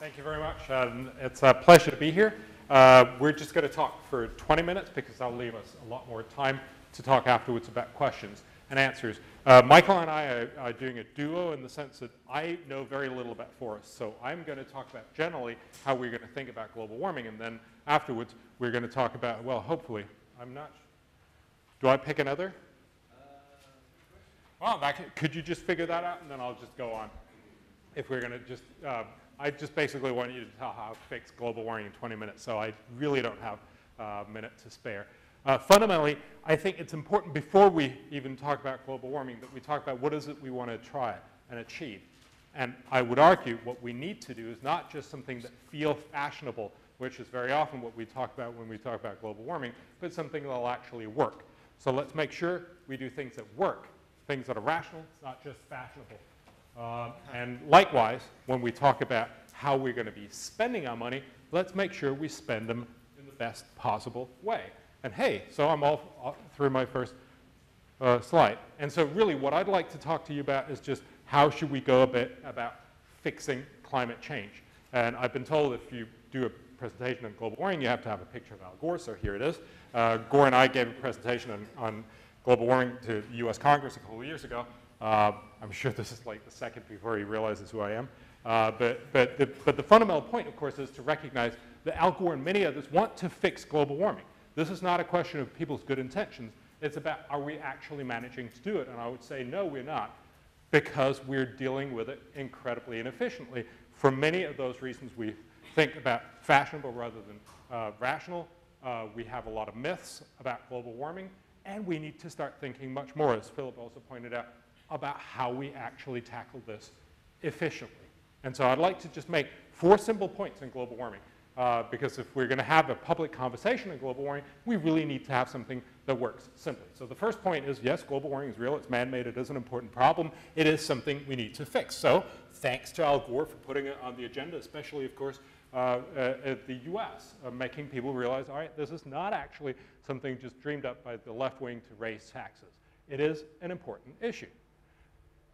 Thank you very much. It's a pleasure to be here. We're just going to talk for 20 minutes because I'll leave us a lot more time to talk afterwards about questions and answers. Michael and I are doing a duo in the sense that I know very little about forests. So I'm going to talk about generally how we're going to think about global warming. And then afterwards, we're going to talk about, well, hopefully, I'm not. Do I pick another? Well, could you just figure that out? And then I'll just go on. If we're going to just, I just basically want you to tell how to fix global warming in 20 minutes. So I really don't have a minute to spare. Fundamentally, I think it's important before we even talk about global warming that we talk about what is it we want to try and achieve. And I would argue what we need to do is not just something that feels fashionable, which is very often what we talk about when we talk about global warming, but something that will actually work. So let's make sure we do things that work, things that are rational, not just fashionable. And likewise, when we talk about how we're going to be spending our money, let's make sure we spend them in the best possible way. And hey, so I'm all through my first slide. And so really what I'd like to talk to you about is just how should we go a bit about fixing climate change. And I've been told if you do a presentation on global warming, you have to have a picture of Al Gore, so here it is. Gore and I gave a presentation on global warming to the US Congress a couple of years ago. I'm sure this is like the second before he realizes who I am. But the fundamental point, of course, is to recognize that Al Gore and many others want to fix global warming. This is not a question of people's good intentions. It's about are we actually managing to do it? And I would say no, we're not, because we're dealing with it incredibly inefficiently. For many of those reasons, we think about fashionable rather than rational. We have a lot of myths about global warming, and we need to start thinking much more, as Philip also pointed out, about how we actually tackle this efficiently. And so I'd like to just make 4 simple points in global warming, because if we're going to have a public conversation on global warming, we really need to have something that works simply. So the first point is, yes, global warming is real, it's man-made, it is an important problem, it is something we need to fix. So thanks to Al Gore for putting it on the agenda, especially, of course, at the US, making people realize, all right, this is not actually something just dreamed up by the left wing to raise taxes. It is an important issue.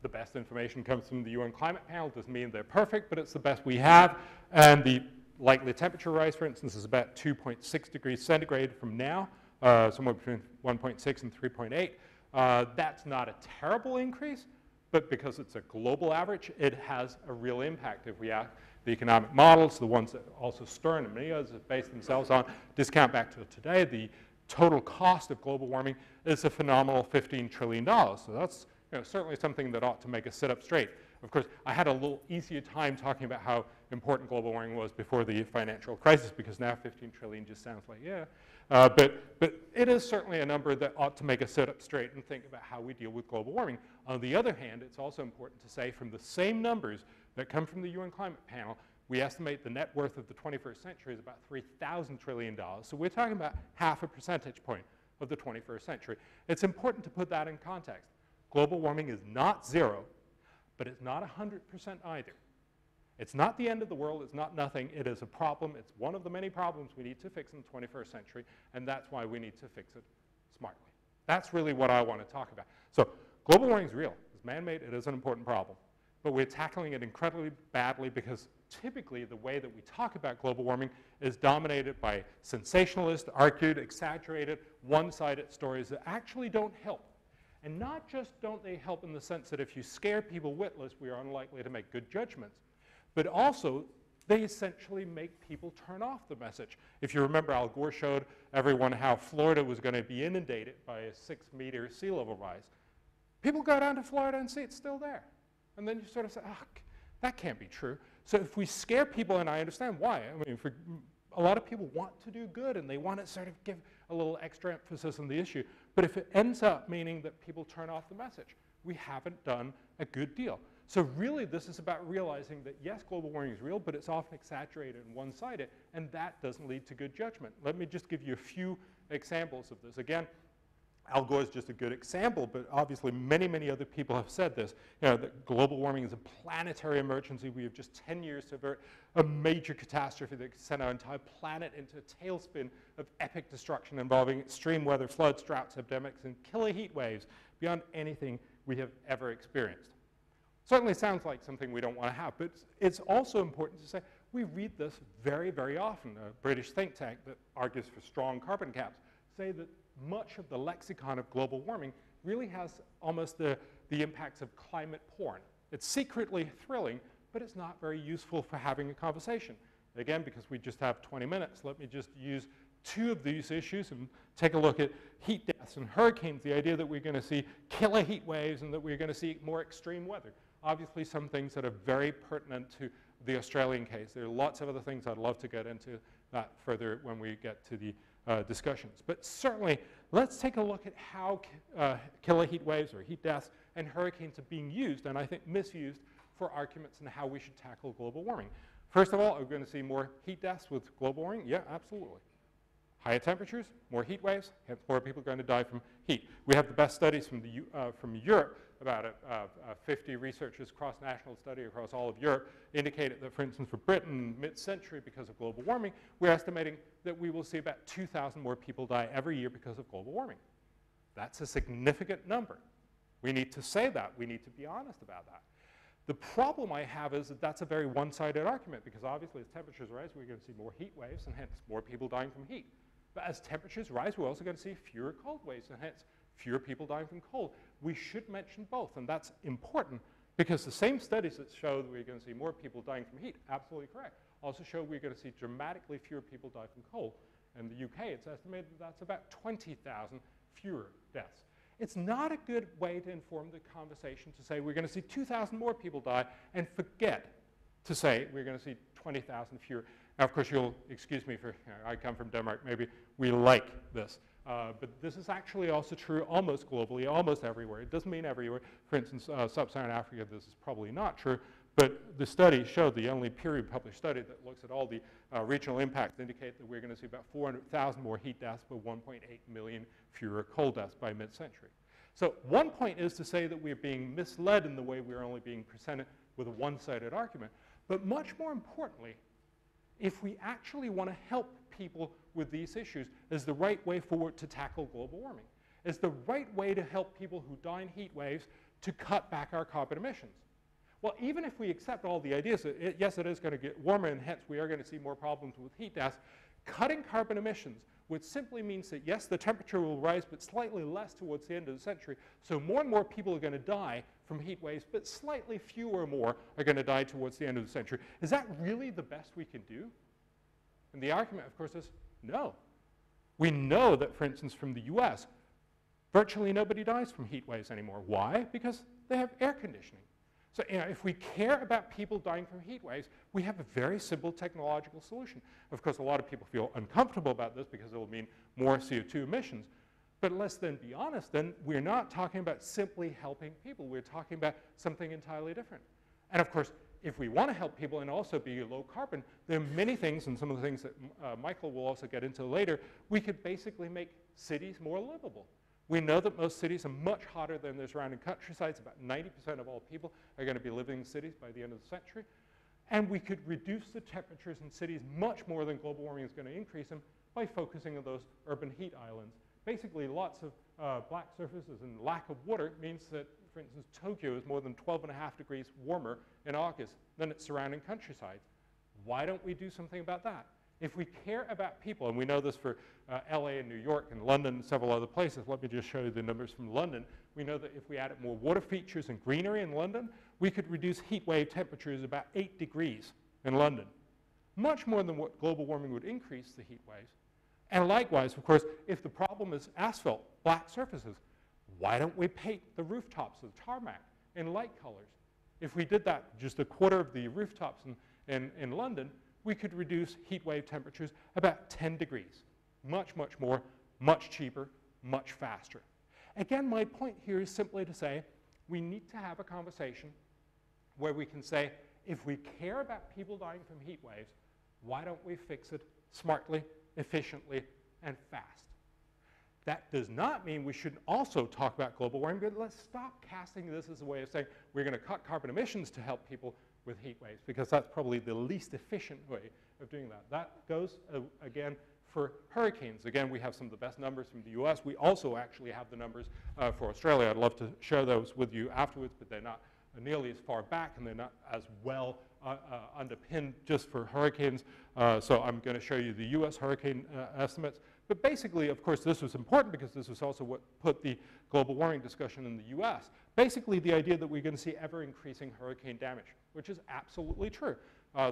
The best information comes from the UN Climate Panel. Doesn't mean they're perfect, but it's the best we have. And the likely temperature rise, for instance, is about 2.6 degrees centigrade from now, somewhere between 1.6 and 3.8. That's not a terrible increase, but because it's a global average, it has a real impact. If we have the economic models, the ones that also Stern and many others have based themselves on, discount back to today, the total cost of global warming is a phenomenal $15 trillion. So that's certainly something that ought to make us sit up straight. Of course, I had a little easier time talking about how important global warming was before the financial crisis, because now 15 trillion just sounds like, yeah. But it is certainly a number that ought to make us sit up straight and think about how we deal with global warming. On the other hand, it's also important to say from the same numbers that come from the UN Climate Panel, we estimate the net worth of the 21st century is about $3,000 trillion. So we're talking about half a percentage point of the 21st century. It's important to put that in context. Global warming is not 0, but it's not 100% either. It's not the end of the world. It's not nothing. It is a problem. It's one of the many problems we need to fix in the 21st century, and that's why we need to fix it smartly. That's really what I want to talk about. So global warming is real. It's man-made. It is an important problem. But we're tackling it incredibly badly because typically the way that we talk about global warming is dominated by sensationalist, argued, exaggerated, one-sided stories that actually don't help. And not just don't they help in the sense that if you scare people witless, we are unlikely to make good judgments, but also they essentially make people turn off the message. If you remember, Al Gore showed everyone how Florida was going to be inundated by a 6-meter sea level rise. People go down to Florida and see it's still there. And then you sort of say, oh, that can't be true. So if we scare people, and I understand why. I mean, a lot of people want to do good, and they want to sort of give a little extra emphasis on the issue. But if it ends up meaning that people turn off the message, we haven't done a good deal. So really, this is about realizing that, yes, global warming is real, but it's often exaggerated and one-sided, and that doesn't lead to good judgment. Let me just give you a few examples of this. Again, Al Gore is just a good example, but obviously many, many other people have said this. That global warming is a planetary emergency. We have just 10 years to avert a major catastrophe that could send our entire planet into a tailspin of epic destruction involving extreme weather, floods, droughts, epidemics, and killer heat waves beyond anything we have ever experienced. Certainly sounds like something we don't want to have, but it's also important to say, We read this very, very often. A British think tank that argues for strong carbon caps say that much of the lexicon of global warming really has almost the impacts of climate porn. It's secretly thrilling, but it's not very useful for having a conversation. Again, because we just have 20 minutes, let me just use two of these issues and take a look at heat deaths and hurricanes, the idea that we're going to see killer heat waves and that we're going to see more extreme weather. Obviously, some things that are very pertinent to the Australian case. There are lots of other things I'd love to get into that further when we get to the discussions. But certainly, let's take a look at how killer heat waves or heat deaths and hurricanes are being used, and I think misused, for arguments on how we should tackle global warming. First of all, are we going to see more heat deaths with global warming? Yeah, absolutely. Higher temperatures, more heat waves, hence more people are going to die from heat. We have the best studies from Europe about it. 50 researchers cross-national study across all of Europe indicated that, for instance, for Britain, mid-century, because of global warming, we're estimating that we will see about 2,000 more people die every year because of global warming. That's a significant number. We need to say that. We need to be honest about that. The problem I have is that that's a very one-sided argument, because obviously as temperatures rise, we're going to see more heat waves and hence more people dying from heat. But as temperatures rise, we're also going to see fewer cold waves and hence fewer people dying from cold. We should mention both, and that's important because the same studies that show that we're going to see more people dying from heat, absolutely correct, also show we're going to see dramatically fewer people die from cold. In the UK, it's estimated that that's about 20,000 fewer deaths. It's not a good way to inform the conversation to say we're going to see 2,000 more people die and forget to say we're going to see 20,000 fewer. Now, of course, you'll excuse me for, I come from Denmark, maybe we like this. But this is actually also true almost globally, almost everywhere. It doesn't mean everywhere. For instance, sub-Saharan Africa, this is probably not true. But the study showed, the only peer-reviewed published study that looks at all the regional impacts indicate that we're going to see about 400,000 more heat deaths, but 1.8 million fewer cold deaths by mid-century. So one point is to say that we're being misled in the way we're only being presented with a one-sided argument. But much more importantly, if we actually want to help people with these issues, is the right way forward to tackle global warming. Is the right way to help people who die in heat waves to cut back our carbon emissions. Well, even if we accept all the ideas that yes, it is going to get warmer and hence we are going to see more problems with heat deaths, cutting carbon emissions which simply means that yes, the temperature will rise, but slightly less towards the end of the century. So more and more people are going to die from heat waves, but slightly fewer more are going to die towards the end of the century. Is that really the best we can do? And the argument, of course, is no. We know that, for instance, from the US, virtually nobody dies from heat waves anymore. Why? Because they have air conditioning. So if we care about people dying from heat waves, we have a very simple technological solution. Of course, a lot of people feel uncomfortable about this because it will mean more CO2 emissions. But let's then be honest, then we're not talking about simply helping people. We're talking about something entirely different. And of course, if we want to help people and also be low carbon, there are many things, and some of the things that Michael will also get into later, we could basically make cities more livable. We know that most cities are much hotter than their surrounding countrysides. About 90% of all people are going to be living in cities by the end of the century. And we could reduce the temperatures in cities much more than global warming is going to increase them by focusing on those urban heat islands. Basically, lots of black surfaces and lack of water means that, for instance, Tokyo is more than 12.5 degrees warmer in August than its surrounding countryside. Why don't we do something about that? If we care about people, and we know this for LA and New York and London and several other places, let me just show you the numbers from London. We know that if we added more water features and greenery in London, we could reduce heat wave temperatures about 8 degrees in London. Much more than what global warming would increase the heat waves. And likewise, of course, if the problem is asphalt, black surfaces, why don't we paint the rooftops of tarmac in light colors? If we did that, just a quarter of the rooftops in London, we could reduce heat wave temperatures about 10 degrees. Much, much more, much cheaper, much faster. Again, my point here is simply to say we need to have a conversation where we can say, if we care about people dying from heat waves, why don't we fix it smartly, efficiently, and fast? That does not mean we shouldn't also talk about global warming, but let's stop casting this as a way of saying we're going to cut carbon emissions to help people with heat waves, because that's probably the least efficient way of doing that. That goes, again, for hurricanes. Again, we have some of the best numbers from the US. We also actually have the numbers for Australia. I'd love to share those with you afterwards, but they're not nearly as far back, and they're not as well underpinned just for hurricanes. So I'm going to show you the US hurricane estimates. But basically, of course, this was important because this was also what put the global warming discussion in the US. Basically, the idea that we're going to see ever-increasing hurricane damage, which is absolutely true.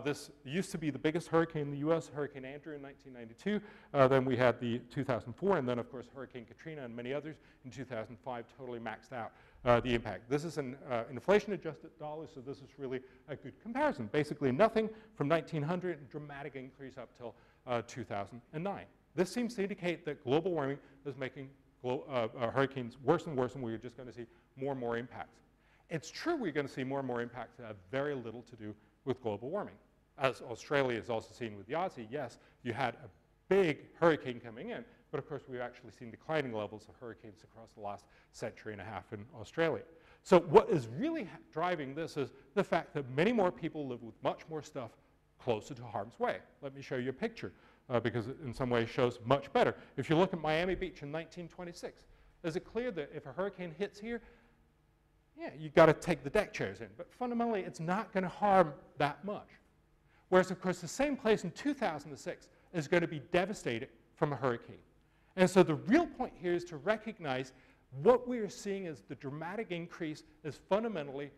This used to be the biggest hurricane in the US, Hurricane Andrew in 1992. Then we had the 2004, and then, of course, Hurricane Katrina and many others in 2005 totally maxed out the impact. This is an inflation-adjusted dollars, so this is really a good comparison. Basically, nothing from 1900, and dramatic increase up till 2009. This seems to indicate that global warming is making hurricanes worse and worse, and we're just going to see more and more impacts. It's true we're going to see more and more impacts that have very little to do with global warming. As Australia has also seen with the Aussie, yes, you had a big hurricane coming in, but of course we've actually seen declining levels of hurricanes across the last century and a half in Australia. So what is really driving this is the fact that many more people live with much more stuff closer to harm's way. Let me show you a picture because it in some ways shows much better. If you look at Miami Beach in 1926, is it clear that if a hurricane hits here, yeah, you've got to take the deck chairs in. But fundamentally, it's not going to harm that much. Whereas, of course, the same place in 2006 is going to be devastated from a hurricane. And so the real point here is to recognize what we are seeing as the dramatic increase is fundamentally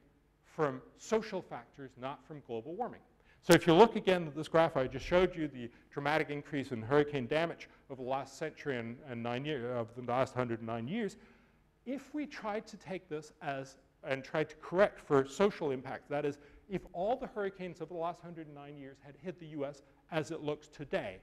from social factors, not from global warming. So if you look again at this graph, I just showed you the dramatic increase in hurricane damage over the last century and 9 years, of the last 109 years. If we tried to take this and tried to correct for social impacts, that is, if all the hurricanes of the last 109 years had hit the US as it looks today,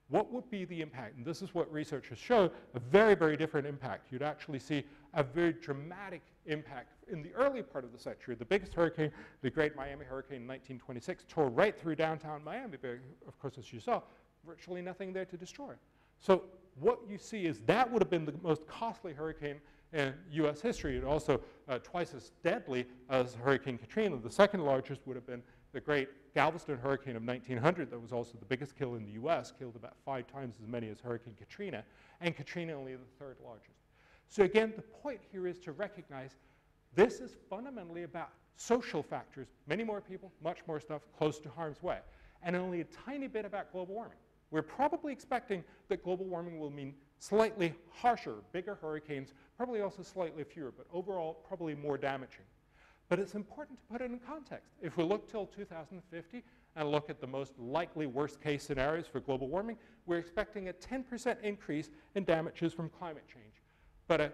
what would be the impact? And this is what researchers show, a very, very different impact. You'd actually see a very dramatic impact in the early part of the century. The biggest hurricane, the Great Miami Hurricane in 1926, tore right through downtown Miami, but of course, as you saw, virtually nothing there to destroy. So what you see is that would have been the most costly hurricane in US history, and also twice as deadly as Hurricane Katrina. The second largest would have been the great Galveston hurricane of 1900 that was also the biggest kill in the US, killed about 5 times as many as Hurricane Katrina, and Katrina only the third largest. So again, the point here is to recognize this is fundamentally about social factors, many more people, much more stuff, close to harm's way, and only a tiny bit about global warming. We're probably expecting that global warming will mean slightly harsher, bigger hurricanes, probably also slightly fewer, but overall probably more damaging. But it's important to put it in context. If we look till 2050 and look at the most likely worst case scenarios for global warming, we're expecting a 10% increase in damages from climate change, but a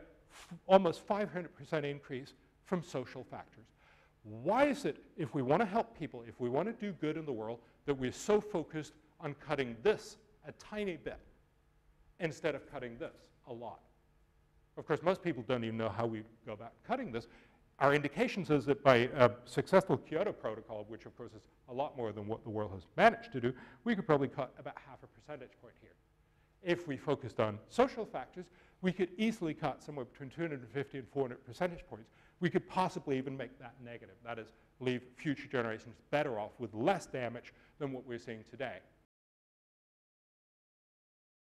almost 500% increase from social factors. Why is it, if we want to help people, if we want to do good in the world, that we're so focused on cutting this a tiny bit instead of cutting this a lot? Of course, most people don't even know how we go about cutting this. Our indications is that by a successful Kyoto Protocol, which of course is a lot more than what the world has managed to do, we could probably cut about half a percentage point here. If we focused on social factors, we could easily cut somewhere between 250 and 400 percentage points. We could possibly even make that negative. That is, leave future generations better off with less damage than what we're seeing today.